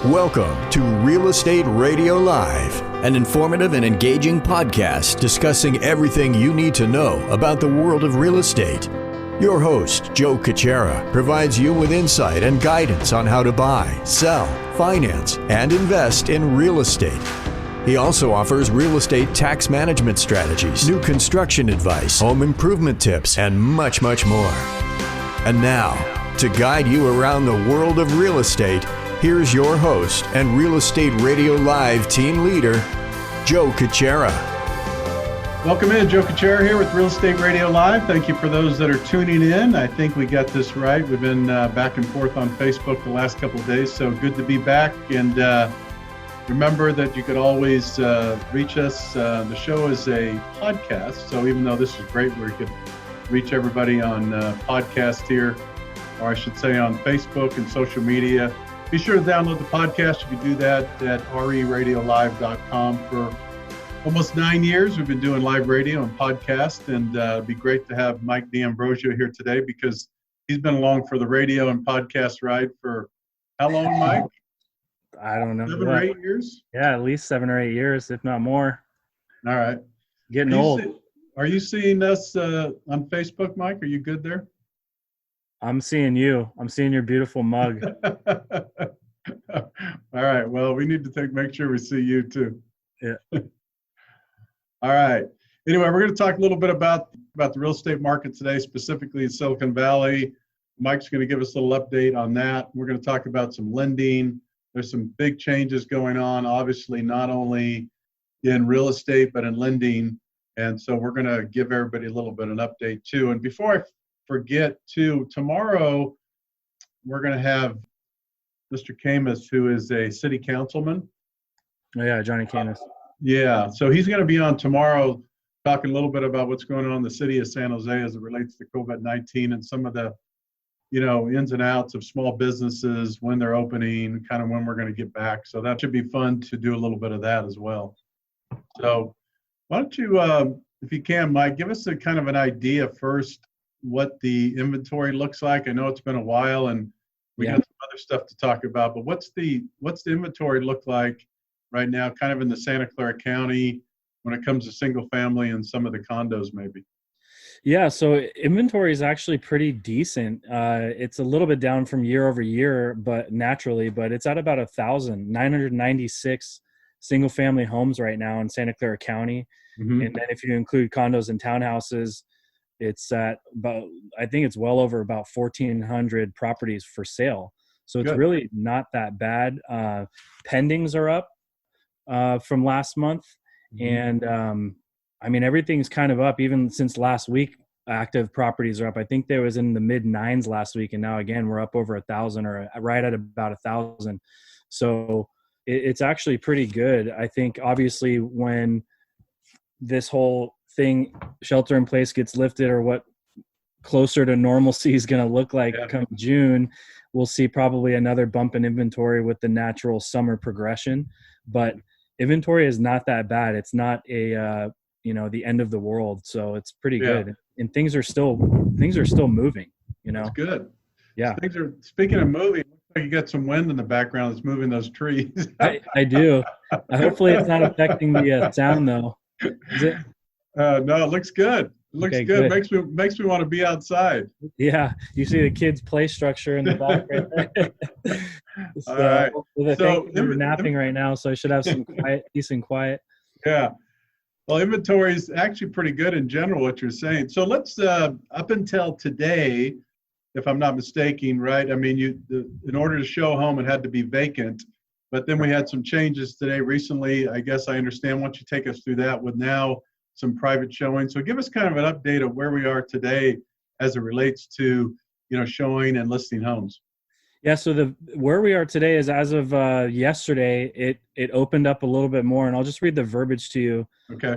Welcome to Real Estate Radio Live, an informative and engaging podcast discussing everything you need to know about the world of real estate. Your host, Joe Caccera, provides you with insight and guidance on how to buy, sell, finance, and invest in real estate. He also offers real estate tax management strategies, new construction advice, home improvement tips, and much, much more. And now, to guide you around the world of real estate, here's your host and Real Estate Radio Live team leader, Joe Caccera. Welcome in, Joe Caccera here with Real Estate Radio Live. Thank you for those that are tuning in. I think we got this right. We've been back and forth on Facebook the last couple of days, so good to be back. And remember that you could always reach us. The show is a podcast, so even though this is great, we could reach everybody on podcast here, or I should say on Facebook and social media. Be sure to download the podcast. You can do that at RERL-1716 for almost 9 years. We've been doing live radio and podcast, and it'd be great to have Mike D'Ambrosio here today because he's been along for the radio and podcast ride for how long, Mike? I don't know. 7 or 8 years? Yeah, at least 7 or 8 years, if not more. All right. Getting old. Are you seeing us on Facebook, Mike? Are you good there? I'm seeing you. I'm seeing your beautiful mug. All right. Well, we need to make sure we see you too. Yeah. All right. Anyway, we're going to talk a little bit about the real estate market today, specifically in Silicon Valley. Mike's going to give us a little update on that. We're going to talk about some lending. There's some big changes going on, obviously, not only in real estate, but in lending. And so we're going to give everybody a little bit of an update too. And before I forget to, tomorrow we're going to have Mr. Camus, who is a city councilman. Oh, yeah, Johnny Camus. Yeah, so he's going to be on tomorrow talking a little bit about what's going on in the city of San Jose as it relates to COVID-19 and some of the, ins and outs of small businesses, when they're opening, kind of when we're going to get back. So that should be fun to do a little bit of that as well. So why don't you, if you can, Mike, give us a kind of an idea first what the inventory looks like. I know it's been a while and we got some other stuff to talk about, but what's the inventory look like right now, kind of in the Santa Clara County when it comes to single family and some of the condos maybe? Yeah, so inventory is actually pretty decent. It's a little bit down from year over year, but it's at about 996 single family homes right now in Santa Clara County. Mm-hmm. And then if you include condos and townhouses, it's at about, I think it's well over about 1,400 properties for sale. So it's Good. Really not that bad. Pendings are up from last month. Mm-hmm. And everything's kind of up even since last week. Active properties are up. I think there was in the mid 9s last week. And now again, we're up over 1,000 or right at about 1,000. So it's actually pretty good. I think obviously when this whole thing, shelter in place, gets lifted, or what closer to normalcy is going to look like come June, we'll see probably another bump in inventory with the natural summer progression. But inventory is not that bad. It's not the end of the world. So it's pretty good. And things are still moving, That's good. Yeah. Speaking of moving, looks like you got some wind in the background that's moving those trees. I do. Hopefully it's not affecting the sound though. Is it? No, it looks good. It looks Okay, good. Makes me want to be outside. Yeah, you see the kids' play structure in the back right there. All right. They're napping right now, so I should have some decent quiet. Yeah. Well, inventory is actually pretty good in general, what you're saying. So let's, up until today, if I'm not mistaken, right? I mean, in order to show a home, it had to be vacant. But then we had some changes today recently. I guess I understand. Why don't you take us through that with now some private showing. So give us kind of an update of where we are today as it relates to, showing and listing homes. Yeah, so where we are today is as of yesterday, it opened up a little bit more, and I'll just read the verbiage to you. Okay.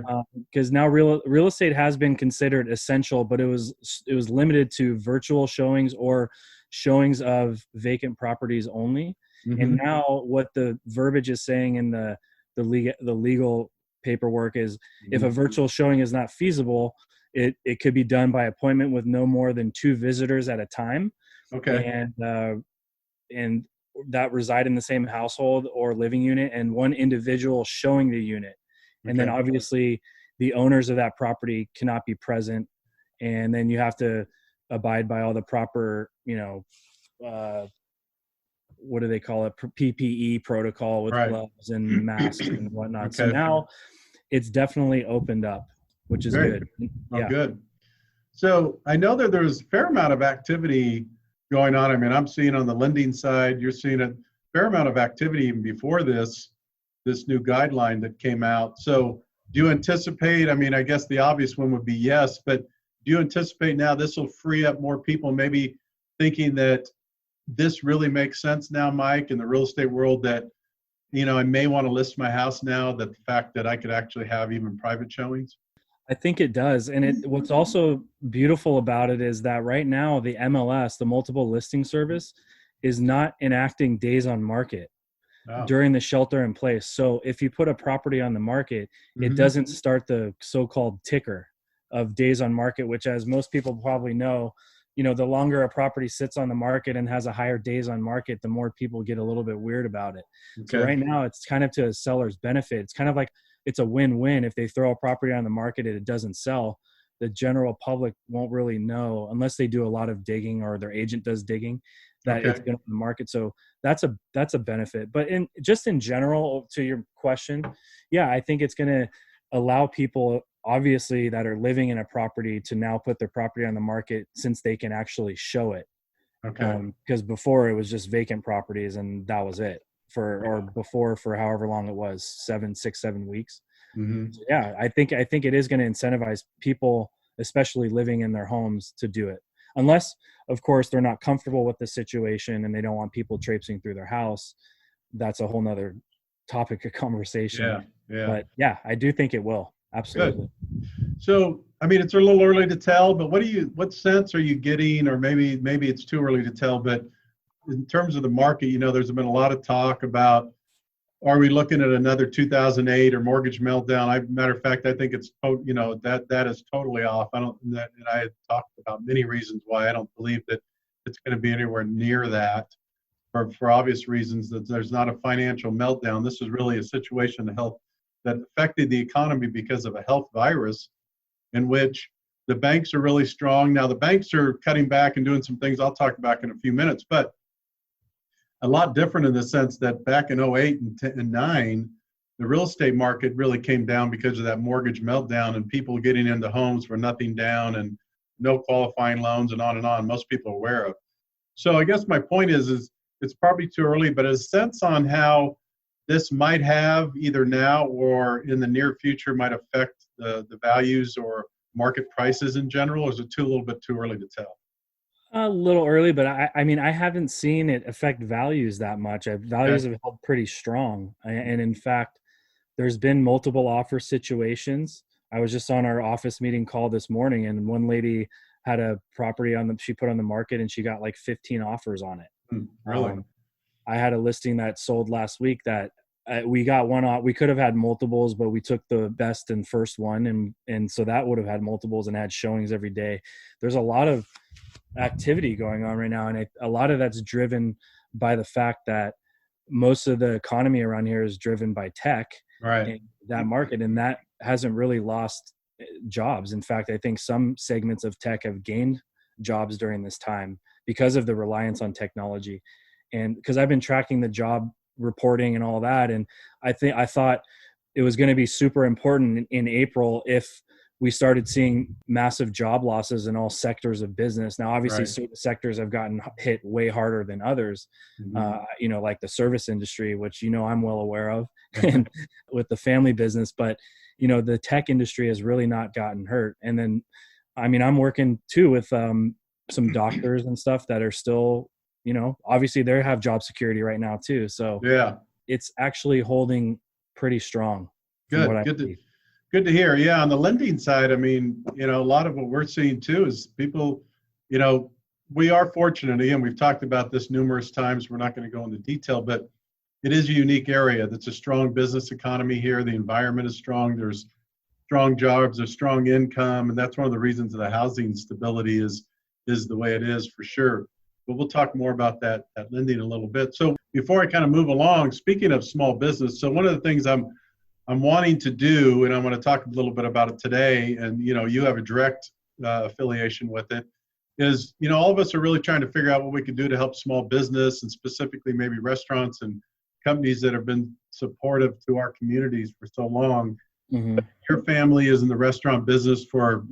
Because now real estate has been considered essential, but it was limited to virtual showings or showings of vacant properties only. Mm-hmm. And now what the verbiage is saying in the legal paperwork is, mm-hmm. if a virtual showing is not feasible, it could be done by appointment with no more than 2 visitors at a time. Okay. And that reside in the same household or living unit, and one individual showing the unit. And then obviously the owners of that property cannot be present. And then you have to abide by all the proper, what do they call it? PPE protocol with gloves and masks and whatnot. So now it's definitely opened up, which is good. Oh, good. So I know that there's a fair amount of activity going on. I mean, I'm seeing on the lending side, you're seeing a fair amount of activity even before this new guideline that came out. So do you anticipate, I mean, I guess the obvious one would be yes, but do you anticipate now this will free up more people maybe thinking that this really makes sense now, Mike, in the real estate world, that, I may want to list my house now, that the fact that I could actually have even private showings? I think it does. And what's also beautiful about it is that right now the MLS, the multiple listing service, is not enacting days on market during the shelter in place. So if you put a property on the market, it doesn't start the so-called ticker of days on market, which, as most people probably know, the longer a property sits on the market and has a higher days on market, the more people get a little bit weird about it. So right now it's kind of to a seller's benefit. It's kind of like it's a win-win. If they throw a property on the market and it doesn't sell, the general public won't really know, unless they do a lot of digging or their agent does digging, that it's been on the market. So that's a benefit. But in general, to your question, I think it's going to allow people, obviously, that are living in a property to now put their property on the market, since they can actually show it. Because before it was just vacant properties and that was it for however long it was, 7 weeks. So I think it is going to incentivize people, especially living in their homes, to do it. Unless, of course, they're not comfortable with the situation and they don't want people traipsing through their house. That's a whole nother topic of conversation. But I do think it will. Absolutely. Good. So, I mean, it's a little early to tell, but what sense are you getting, or maybe it's too early to tell, but in terms of the market, there's been a lot of talk about, are we looking at another 2008 or mortgage meltdown? Matter of fact, I think it's, that is totally off. And I had talked about many reasons why I don't believe that it's going to be anywhere near that, for obvious reasons, that there's not a financial meltdown. This is really a situation that affected the economy because of a health virus, in which the banks are really strong. Now, the banks are cutting back and doing some things I'll talk about in a few minutes, but a lot different in the sense that back in 08 and 9, the real estate market really came down because of that mortgage meltdown and people getting into homes for nothing down and no qualifying loans and on, most people are aware of. So I guess my point is it's probably too early, but a sense on how this might have, either now or in the near future, might affect the values or market prices in general, or is it a little bit too early to tell? A little early, but I mean, I haven't seen it affect values that much. Values have held pretty strong. And in fact, there's been multiple offer situations. I was just on our office meeting call this morning, and one lady had a property she put on the market and she got like 15 offers on it. Really? I had a listing that sold last week that we got one. We could have had multiples, but we took the best and first one. And so that would have had multiples and had showings every day. There's a lot of activity going on right now. And a lot of that's driven by the fact that most of the economy around here is driven by tech, and that market, and that hasn't really lost jobs. In fact, I think some segments of tech have gained jobs during this time because of the reliance on technology. And because I've been tracking the job reporting and all that, and I thought it was going to be super important in April if we started seeing massive job losses in all sectors of business. Now, obviously, certain sectors have gotten hit way harder than others, like the service industry, which, I'm well aware of, and with the family business. But, the tech industry has really not gotten hurt. And then, I mean, I'm working too with some doctors and stuff that are still, obviously they have job security right now too. So it's actually holding pretty strong. Good to hear. Yeah, on the lending side, I mean, a lot of what we're seeing too is people, we are fortunate, and we've talked about this numerous times. We're not going to go into detail, but it is a unique area. That's a strong business economy here. The environment is strong. There's strong jobs, there's strong income, and that's one of the reasons that the housing stability is the way it is, for sure. but we'll talk more about that lending in a little bit. So before I kind of move along, speaking of small business, so one of the things I'm wanting to do, and I want to talk a little bit about it today, and you have a direct affiliation with it, is all of us are really trying to figure out what we can do to help small business, and specifically maybe restaurants and companies that have been supportive to our communities for so long. Mm-hmm. Your family is in the restaurant business for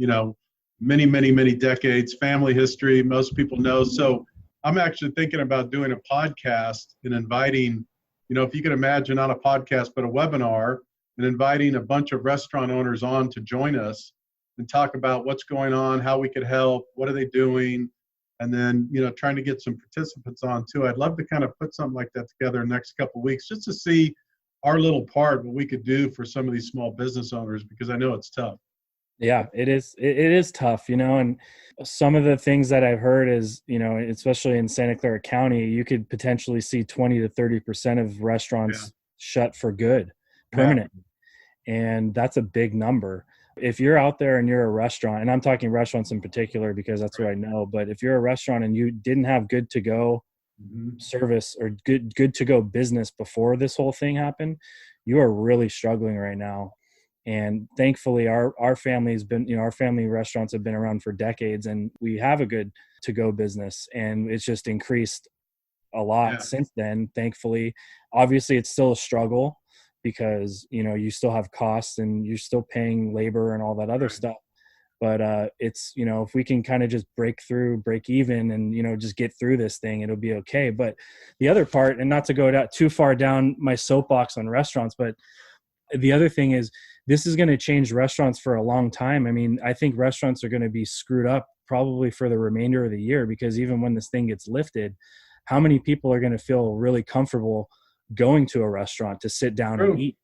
many, many, many decades, family history, most people know. So I'm actually thinking about doing a podcast and inviting, if you can imagine, not a podcast, but a webinar, and inviting a bunch of restaurant owners on to join us and talk about what's going on, how we could help, what are they doing, and then, trying to get some participants on too. I'd love to kind of put something like that together in the next couple of weeks, just to see our little part, what we could do for some of these small business owners, because I know it's tough. Yeah, it is. It is tough, and some of the things that I've heard is, especially in Santa Clara County, you could potentially see 20 to 30% of restaurants shut for good, permanently. Yeah. And that's a big number. If you're out there and you're a restaurant, and I'm talking restaurants in particular because that's what I know, but if you're a restaurant and you didn't have good to go service or good to go business before this whole thing happened, you are really struggling right now. And thankfully our family's been, our family restaurants have been around for decades, and we have a good to go business, and it's just increased a lot since then. Thankfully, obviously it's still a struggle because, you still have costs and you're still paying labor and all that other stuff. But it's, if we can kind of just break even and, just get through this thing, it'll be okay. But the other part, and not to go too far down my soapbox on restaurants, but the other thing is this is going to change restaurants for a long time. I mean, I think restaurants are going to be screwed up probably for the remainder of the year, because even when this thing gets lifted, how many people are going to feel really comfortable going to a restaurant to sit down and eat?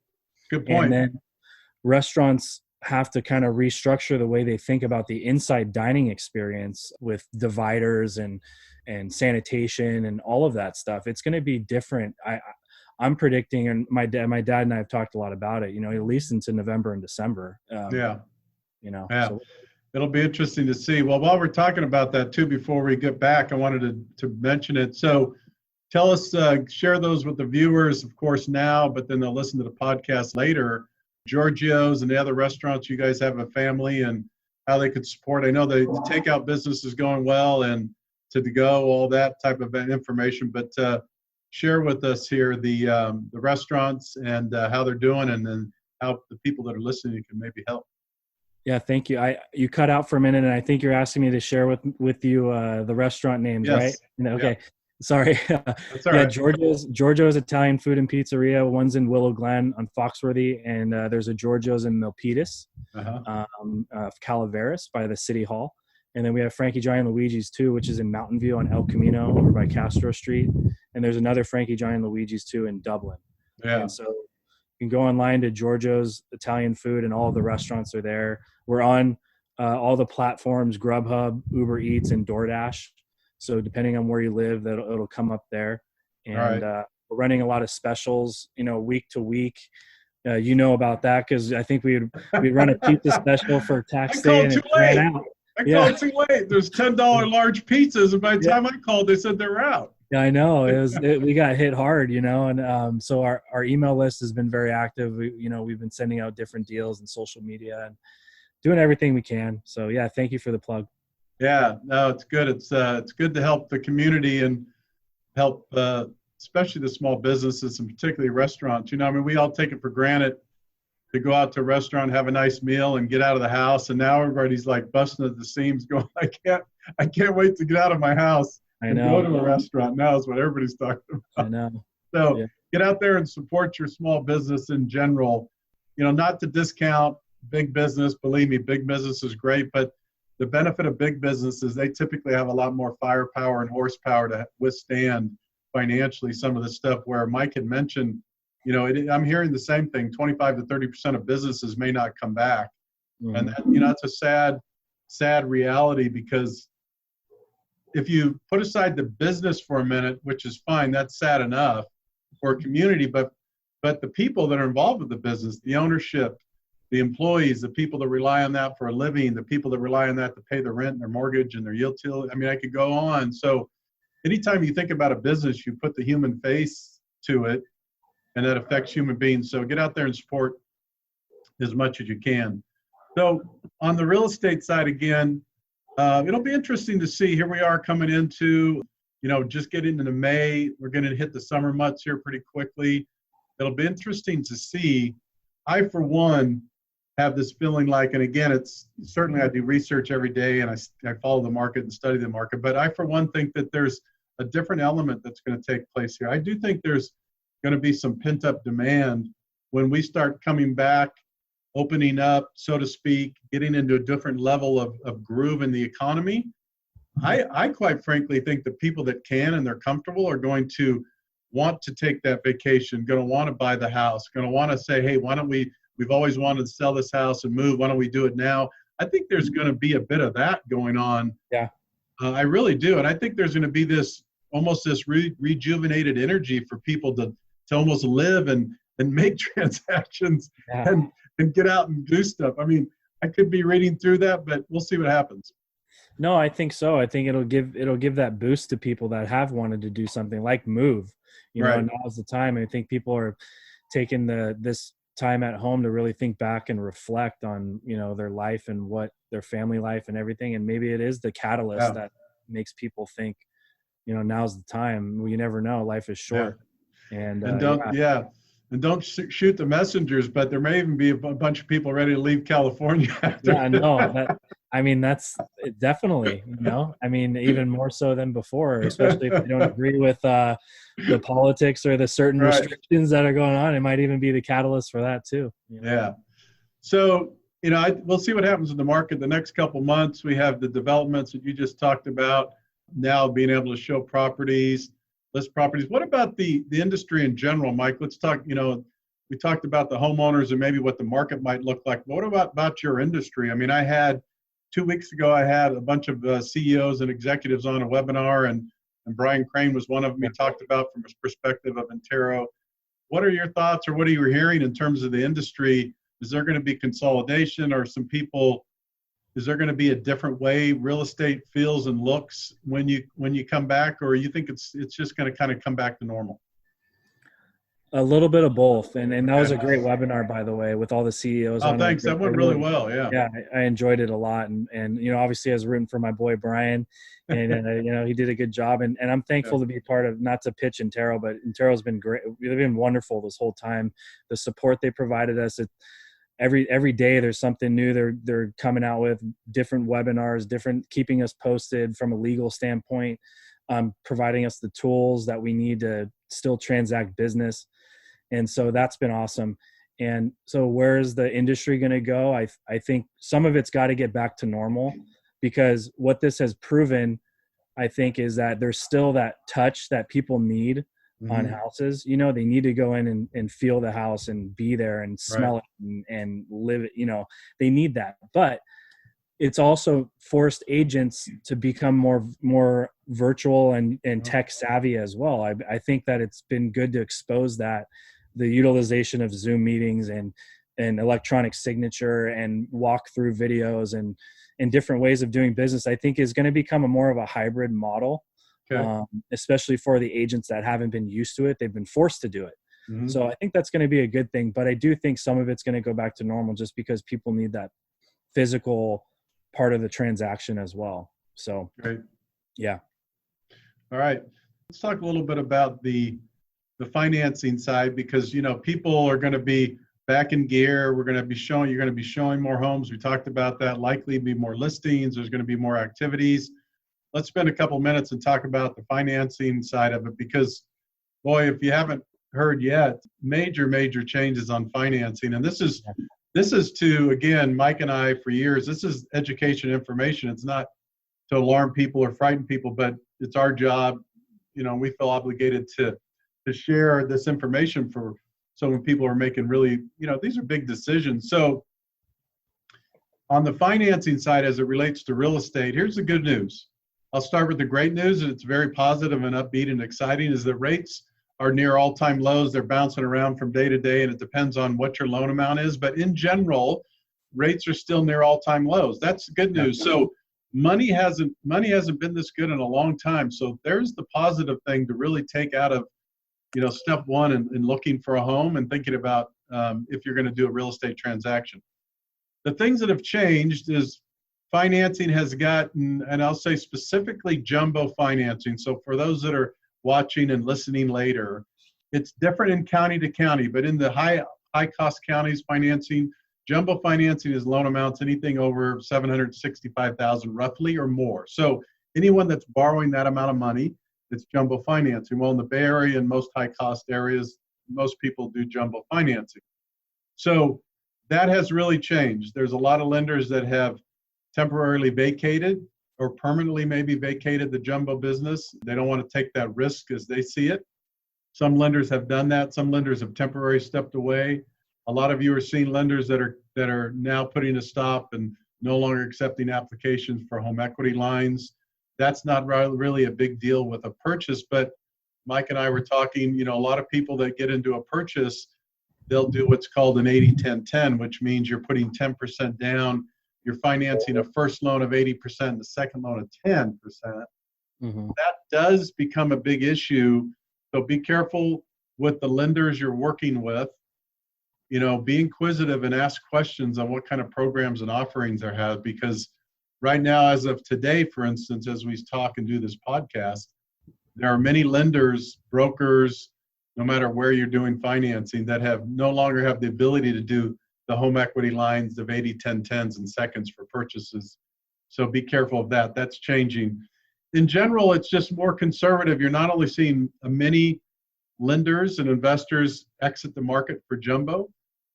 Good point. And then restaurants have to kind of restructure the way they think about the inside dining experience with dividers and sanitation and all of that stuff. It's going to be different. I'm predicting, and my dad and I have talked a lot about it, at least into November and December. So it'll be interesting to see. Well, while we're talking about that too, before we get back, I wanted to mention it. So tell us, share those with the viewers, of course, now, but then they'll listen to the podcast later. Giorgio's and the other restaurants, you guys have a family, and how they could support. I know the takeout business is going well, and to go, all that type of information, but share with us here the restaurants and how they're doing, and then how the people that are listening can maybe help. Yeah, thank you. You cut out for a minute, and I think you're asking me to share with you the restaurant names, right? Okay. Yeah. Sorry. That's all right. Giorgio's Italian Food and Pizzeria. One's in Willow Glen on Foxworthy, and there's a Giorgio's in Milpitas, Calaveras by the City Hall. And then we have Frankie Johnny and Luigi's too, which is in Mountain View on El Camino over by Castro Street. And there's another Frankie Johnny and Luigi's too in Dublin. Yeah. And so you can go online to Giorgio's Italian Food, and all of the restaurants are there. We're on all the platforms, Grubhub, Uber Eats, and DoorDash. So depending on where you live, it'll come up there. And we're running a lot of specials, week to week. About that because I think we'd run a pizza special for tax day, and it ran out. I called too late. There's $10 large pizzas, and by the time I called, they said they're out. Yeah, I know. We got hit hard, and so our email list has been very active. We've been sending out different deals and social media and doing everything we can. So yeah, thank you for the plug. Yeah, no, it's good. It's good to help the community and help, especially the small businesses and particularly restaurants. We all take it for granted to go out to a restaurant, have a nice meal, and get out of the house. And now everybody's like busting at the seams, going, I can't wait to get out of my house and go to a restaurant. Now is what everybody's talking about. I know. So get out there and support your small business in general. Not to discount big business. Believe me, big business is great, but the benefit of big business is they typically have a lot more firepower and horsepower to withstand financially some of the stuff where Mike had mentioned, I'm hearing the same thing, 25 to 30% of businesses may not come back. And that's a sad reality, because if you put aside the business for a minute, which is fine, that's sad enough for a community, but the people that are involved with the business, the ownership, the employees, the people that rely on that for a living, the people that rely on that to pay their rent and their mortgage and their utility. I mean, I could go on. So anytime you think about a business, you put the human face to it, and that affects human beings. So get out there and support as much as you can. So on the real estate side, again, it'll be interesting to see. Here we are coming into, just getting into May. We're going to hit the summer months here pretty quickly. It'll be interesting to see. I, for one, have this feeling like, and again, it's certainly I do research every day and I follow the market and study the market, but I, for one, think that there's a different element that's going to take place here. I do think there's going to be some pent-up demand when we start coming back, opening up, so to speak, getting into a different level of groove in the economy. I quite frankly think the people that can and they're comfortable are going to want to take that vacation, going to want to buy the house, going to want to say, hey, why don't we've always wanted to sell this house and move, why don't we do it now? I think there's going to be a bit of that going on. Yeah. I really do. And I think there's going to be this rejuvenated energy for people to almost live and make transactions and get out and do stuff. I mean, I could be reading through that, but we'll see what happens. No, I think so. I think it'll give that boost to people that have wanted to do something like move. Now's the time. I think people are taking this time at home to really think back and reflect on, their life and what their family life and everything. And maybe it is the catalyst that makes people think, now's the time. Well, you never know. Life is short. And don't shoot the messengers, but there may even be a bunch of people ready to leave California. That's definitely, even more so than before, especially if you don't agree with the politics or the certain restrictions that are going on. It might even be the catalyst for that too. Yeah. So, we'll see what happens in the market the next couple months. We have the developments that you just talked about, now being able to show properties, list properties. What about the industry in general, Mike? Let's talk, we talked about the homeowners and maybe what the market might look like. What about your industry? I mean, 2 weeks ago, I had a bunch of CEOs and executives on a webinar, and Brian Crane was one of them. He talked about from his perspective of Intero. What are your thoughts, or what are you hearing in terms of the industry? Is there going to be consolidation, or is there going to be a different way real estate feels and looks when you come back, or you think it's just going to kind of come back to normal? A little bit of both. And that was a great webinar, by the way, with all the CEOs. Oh, thanks. That went really well. Yeah. Yeah. I enjoyed it a lot. And obviously I was rooting for my boy, Brian, and, he did a good job. And I'm thankful to be part of, not to pitch Intero, but Intero's been great. They've been wonderful this whole time. The support they provided us, every day there's something new. They're coming out with different webinars, keeping us posted from a legal standpoint, providing us the tools that we need to still transact business. And so that's been awesome. And so where's the industry going to go? I think some of it's got to get back to normal, because what this has proven, I think, is that there's still that touch that people need on houses. They need to go in and feel the house and be there and smell it and live it. They need that. But it's also forced agents to become more virtual and tech savvy as well. I think that it's been good to expose that the utilization of Zoom meetings and electronic signature and walk through videos and different ways of doing business, I think is going to become more of a hybrid model, especially for the agents that haven't been used to it. They've been forced to do it. So I think that's going to be a good thing, but I do think some of it's going to go back to normal just because people need that physical part of the transaction as well. So, yeah. All right. Let's talk a little bit about the financing side, because, people are going to be back in gear. You're going to be showing more homes. We talked about that. Likely be more listings. There's going to be more activities. Let's spend a couple minutes and talk about the financing side of it, because, boy, if you haven't heard yet, major changes on financing. And this is to, again, Mike and I, for years, this is education information. It's not to alarm people or frighten people, but it's our job. We feel obligated to share this information so when people are making really, these are big decisions. So on the financing side, as it relates to real estate, here's the good news. I'll start with the great news, and it's very positive and upbeat and exciting, is that rates are near all-time lows. They're bouncing around from day to day, and it depends on what your loan amount is. But in general, rates are still near all-time lows. That's good news. So money hasn't been this good in a long time. So there's the positive thing to really take out of, step one in looking for a home and thinking about if you're going to do a real estate transaction. The things that have changed is financing has gotten, and I'll say specifically jumbo financing. So for those that are watching and listening later, it's different in county to county, but in the high cost counties, jumbo financing is loan amounts anything over $765,000 roughly or more. So anyone that's borrowing that amount of money, it's jumbo financing. Well, in the Bay Area and most high cost areas, most people do jumbo financing. So that has really changed. There's a lot of lenders that have temporarily vacated or permanently maybe vacated the jumbo business. They don't want to take that risk as they see it. Some lenders have done that. Some lenders have temporarily stepped away. A lot of you are seeing lenders that are now putting a stop and no longer accepting applications for home equity lines. That's not really a big deal with a purchase, but Mike and I were talking, a lot of people that get into a purchase, they'll do what's called an 80-10-10, which means you're putting 10% down, you're financing a first loan of 80%, the second loan of 10%. Mm-hmm. That does become a big issue. So be careful with the lenders you're working with. Be inquisitive and ask questions on what kind of programs and offerings they have, because right now, as of today, for instance, as we talk and do this podcast, there are many lenders, brokers, no matter where you're doing financing, that no longer have the ability to do the home equity lines of 80-10-10s and seconds for purchases. So be careful of that. That's changing. In general, it's just more conservative. You're not only seeing many lenders and investors exit the market for jumbo,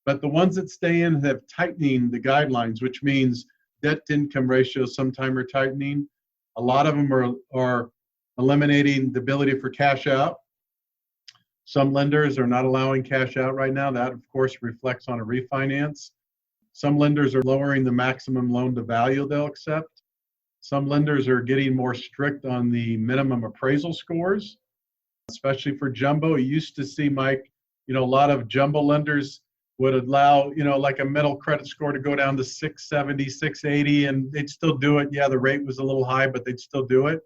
but the ones that stay in have tightening the guidelines, which means debt-to-income ratios sometime are tightening. A lot of them are eliminating the ability for cash out. Some lenders are not allowing cash out right now. That, of course, reflects on a refinance. Some lenders are lowering the maximum loan to value they'll accept. Some lenders are getting more strict on the minimum appraisal scores, especially for jumbo. You used to see, Mike, a lot of jumbo lenders would allow, like a middle credit score to go down to 670, 680, and they'd still do it. Yeah, the rate was a little high, but they'd still do it.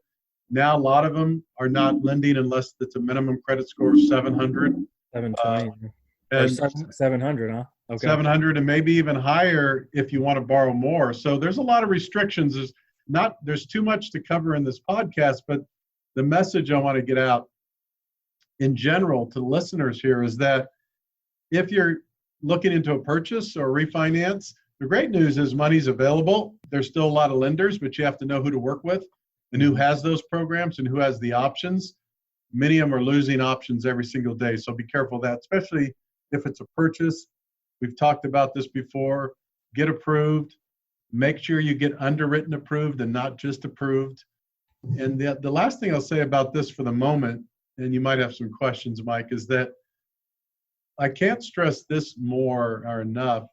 Now, a lot of them are not lending unless it's a minimum credit score of 700. 720. And 700, huh? Okay. 700 and maybe even higher if you want to borrow more. So there's a lot of restrictions. There's too much to cover in this podcast, but the message I want to get out in general to listeners here is that if you're looking into a purchase or refinance, the great news is money's available. There's still a lot of lenders, but you have to know who to work with and who has those programs and who has the options. Many of them are losing options every single day. So be careful of that, especially if it's a purchase. We've talked about this before. Get approved. Make sure you get underwritten approved and not just approved. And the last thing I'll say about this for the moment, and you might have some questions, Mike, is that I can't stress this more or enough.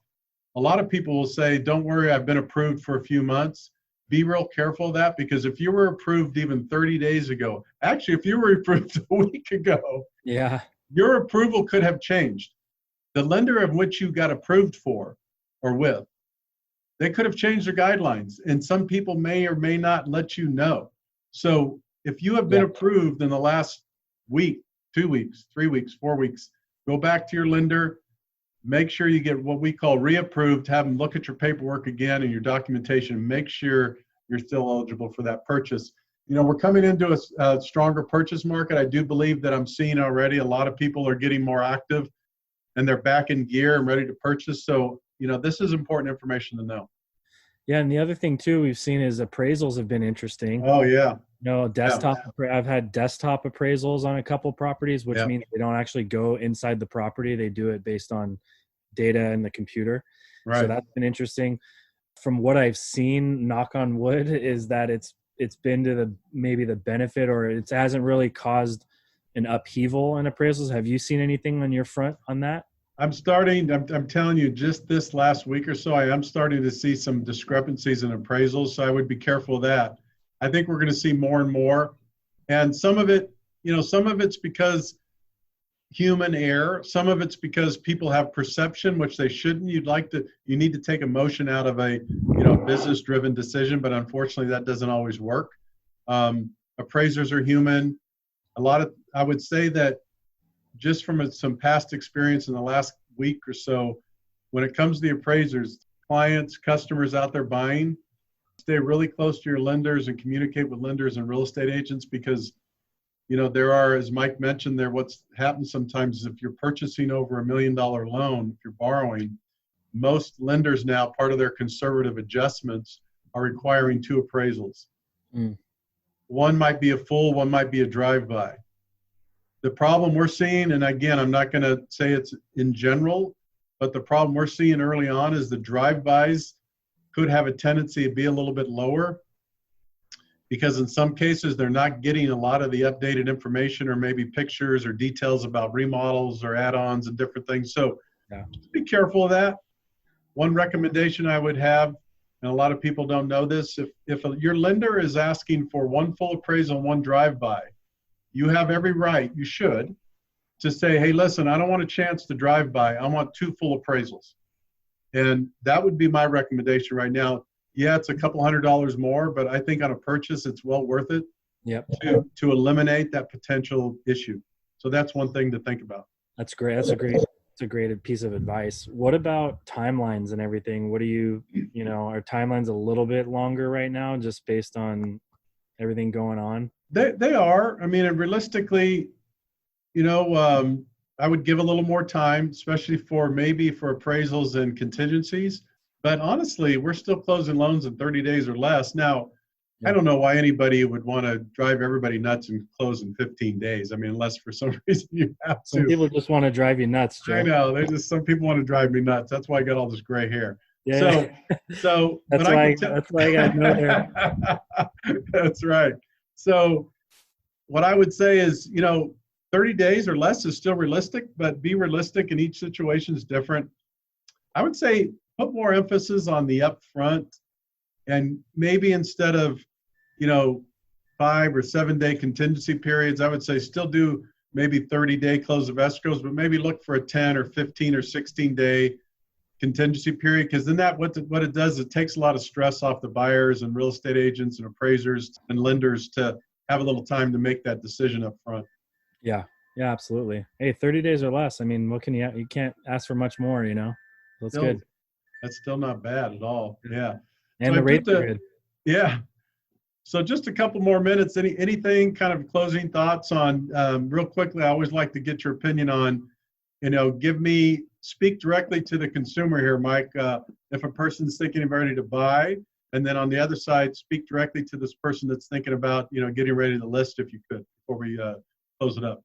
A lot of people will say, don't worry, I've been approved for a few months. Be real careful of that, because if you were approved even 30 days ago, actually, if you were approved a week ago, yeah, your approval could have changed. The lender of which you got approved for or with, they could have changed their guidelines, and some people may or may not let you know. So if you have been approved in the last week, 2 weeks, 3 weeks, 4 weeks, go back to your lender, make sure you get what we call reapproved, have them look at your paperwork again and your documentation, make sure you're still eligible for that purchase. We're coming into a stronger purchase market. I do believe that I'm seeing already a lot of people are getting more active and they're back in gear and ready to purchase. So, this is important information to know. Yeah, and the other thing too we've seen is appraisals have been interesting. Oh yeah. Desktop. Yeah. I've had desktop appraisals on a couple properties, which means they don't actually go inside the property. They do it based on data in the computer. Right. So that's been interesting. From what I've seen, knock on wood, is that it's been to maybe the benefit, or it hasn't really caused an upheaval in appraisals. Have you seen anything on your front on that? I'm telling you, just this last week or so, I am starting to see some discrepancies in appraisals. So I would be careful of that. I think we're going to see more and more. And some of it's because, human error. Some of it's because people have perception, which they shouldn't. You need to take emotion out of a, business-driven decision, but unfortunately that doesn't always work. Appraisers are human. I would say that just from some past experience in the last week or so, when it comes to the appraisers, clients, customers out there buying, stay really close to your lenders and communicate with lenders and real estate agents, because there are, as Mike mentioned there, what's happened sometimes is if you're purchasing over $1 million loan, if you're borrowing, most lenders now, part of their conservative adjustments are requiring 2 appraisals. One might be a full, one might be a drive-by. The problem we're seeing, and again, I'm not going to say it's in general, but the problem we're seeing early on is the drive-bys could have a tendency to be a little bit lower, because in some cases they're not getting a lot of the updated information or maybe pictures or details about remodels or add-ons and different things. So just be careful of that. One recommendation I would have, and a lot of people don't know this, if your lender is asking for 1 full appraisal and 1 drive-by, you have every right, you should, to say, hey, listen, I don't want a chance to drive by. I want 2 full appraisals. And that would be my recommendation right now. Yeah, it's a couple $100 more, but I think on a purchase, it's well worth it to eliminate that potential issue. So that's one thing to think about. That's great. That's a great piece of advice. What about timelines and everything? What do are timelines a little bit longer right now just based on everything going on? They are. I mean, and realistically, I would give a little more time, especially for appraisals and contingencies. But honestly, we're still closing loans in 30 days or less. Now, I don't know why anybody would want to drive everybody nuts and close in 15 days. I mean, unless for some reason you have to. Some people just want to drive you nuts, Joe. I know. Some people want to drive me nuts. That's why I got all this gray hair. Yeah. So that's why I got no hair. That's right. So what I would say is, 30 days or less is still realistic, but be realistic, and each situation is different. I would say put more emphasis on the upfront, and maybe instead of 5 or 7 day contingency periods, I would say still do maybe 30-day close of escrows, but maybe look for a 10 or 15 or 16-day contingency period, because then what it does, it takes a lot of stress off the buyers and real estate agents and appraisers and lenders to have a little time to make that decision up front. Yeah, absolutely. Hey, 30 days or less. I mean, what can you can't ask for much more, That's good. That's still not bad at all. Yeah. And so the rates are good. Yeah. So just a couple more minutes. Anything kind of closing thoughts on, real quickly, I always like to get your opinion on, speak directly to the consumer here, Mike. If a person's thinking of ready to buy, and then on the other side, speak directly to this person that's thinking about, getting ready to list, if you could, before we close it up.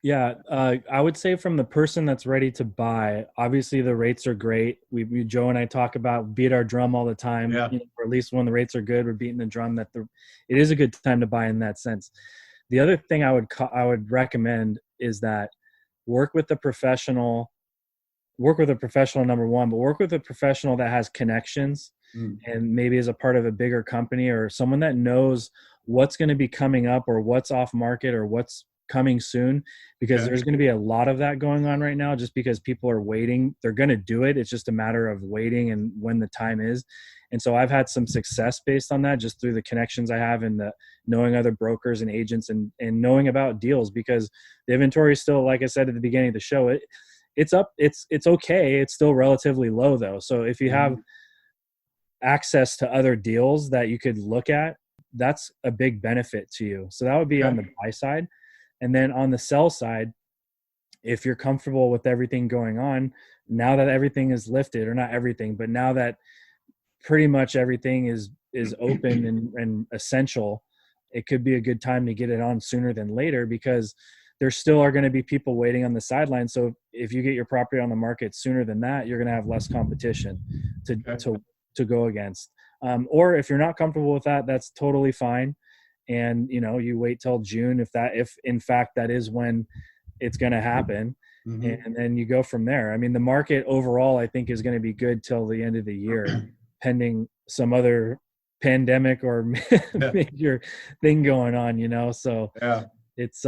Yeah, I would say from the person that's ready to buy, obviously the rates are great. Joe and I talk about beat our drum all the time. Yeah. Or at least when the rates are good, we're beating the drum that it is a good time to buy in that sense. The other thing I would recommend is that work with a professional, number one, but work with a professional that has connections and maybe is a part of a bigger company, or someone that knows what's going to be coming up or what's off market or what's coming soon, because there's going to be a lot of that going on right now, just because people are waiting. They're going to do it. It's just a matter of waiting and when the time is. And so I've had some success based on that, just through the connections I have and the knowing other brokers and agents and knowing about deals, because the inventory is still, like I said at the beginning of the show, it's up. It's okay. It's still relatively low though. So if you have access to other deals that you could look at, that's a big benefit to you. So that would be on the buy side. And then on the sell side, if you're comfortable with everything going on, now that everything is lifted, or not everything, but now that pretty much everything is open and essential, it could be a good time to get it on sooner than later, because there still are going to be people waiting on the sidelines. So if you get your property on the market sooner than that, you're going to have less competition to go against. Or if you're not comfortable with that, that's totally fine. And, you wait till June, if in fact that is when it's going to happen. And then you go from there. I mean, the market overall, I think, is going to be good till the end of the year, pending some other pandemic or major thing going on, So it's,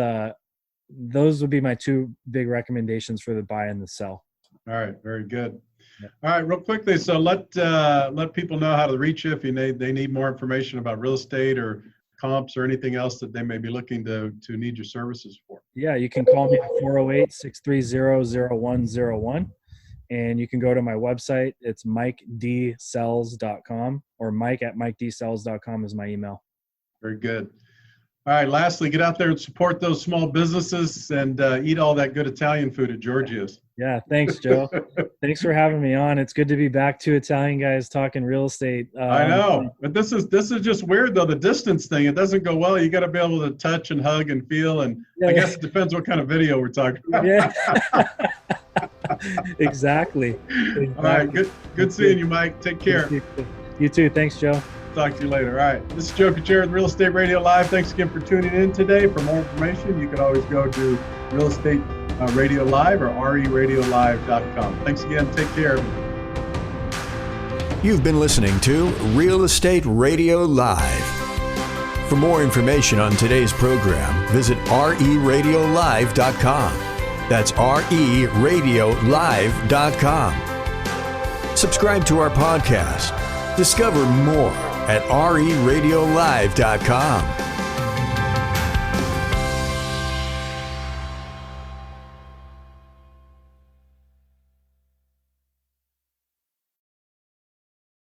those would be my two big recommendations for the buy and the sell. All right, very good. Yeah. All right, real quickly, so let people know how to reach you if they need more information about real estate or comps or anything else that they may be looking to need your services for. Yeah, you can call me at 408-630-0101. And you can go to my website. It's MikeDsells.com, or Mike@MikeDsells.com is my email. Very good. All right, lastly, get out there and support those small businesses and eat all that good Italian food at Giorgio's. Yeah, thanks, Joe. Thanks for having me on. It's good to be back, two Italian guys talking real estate. I know, but this is just weird though, the distance thing. It doesn't go well. You got to be able to touch and hug and feel, and I guess it depends what kind of video we're talking about. Yeah. Exactly. All right, good seeing you, Mike. Take care. You too. Thanks, Joe. Talk to you later. All right, this is Joe Kuchera with Real Estate Radio Live. Thanks again for tuning in today. For more information, you can always go to Real Estate Radio Live or RERL-1716.com. Thanks again. Take care. You've been listening to Real Estate Radio Live. For more information on today's program, visit RERadiolive.com. That's RERadiolive.com. Subscribe to our podcast. Discover more at RERadiolive.com.